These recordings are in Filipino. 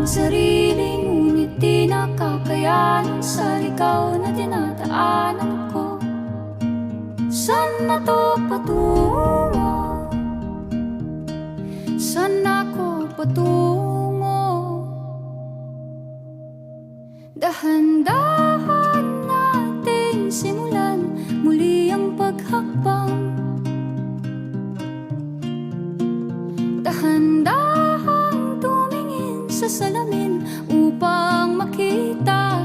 ang sarili, ngunit di nakakayanan sa ligaw na dinadaanan ko. Saan na to patungo? Saan ako patungo? Dahan-dahan nating simulan muli ang paghakbang. Dahan-dahan tumingin sa salamin upang makita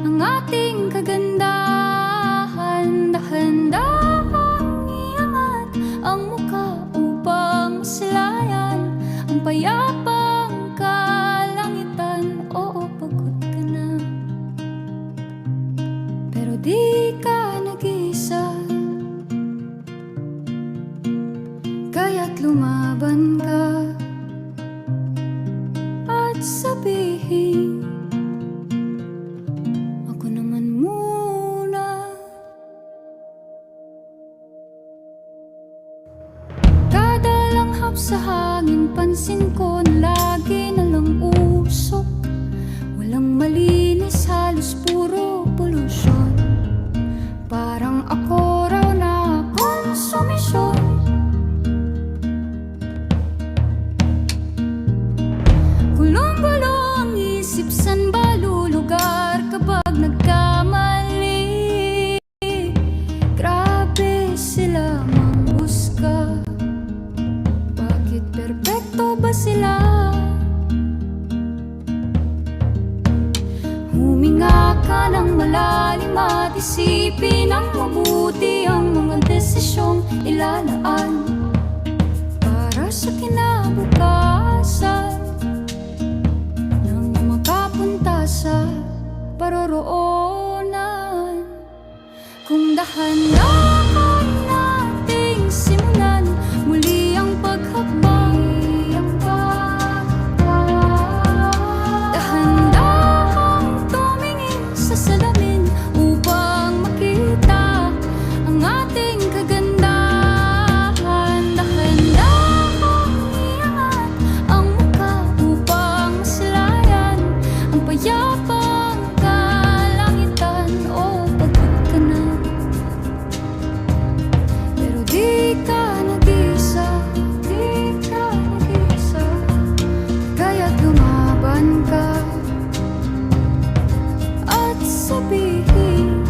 ang ating kagandahan. Dahan-dahan iangat ang mukha upang masilayan ang payapang kalangitan. Oo, pagod ka na, pero di ka nag-iisa, kaya't lumaban ka at sabihin, ako naman muna. Kada langhap sa hangin, pansin ko na lagi na lang usok. Walang malinis, halos puro polusyon. Parang ako raw na konsumisyon. Gulong-gulo ang isip, san ba lulugar kapag nagkamali? Grabe sila manghusga, bakit perpekto ba sila? Huminga ka ng malalim at isipin ng mabuti ang mga desisyong ilalaan para sa kinabukasan, sa paroroonan. Kung dahan-dahan nating simulan muli ang paghakbang, dahan-dahan tumingin sa salamin upang makita ang ating kagandahan. Dahan-dahan iangat ang mukha upang masilayan ang payapang kalangitan. O pagod ka na, pero di ka nag-iisa, di ka nag-iisa, kaya't lumaban ka at sabihin,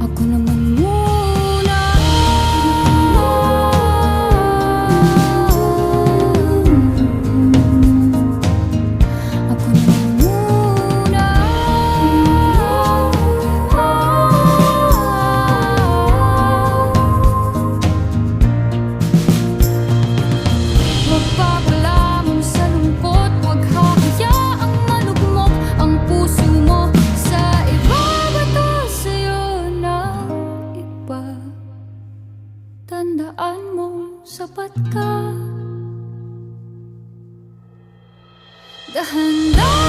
ako naman muna. Ako naman muna. Huwag papalamon sa lungkot, huwag hahayaang malugmok ang puso mo sa iba. Bato sa'yo ng iba, tandaan mo sapat ka. Dahan-dahan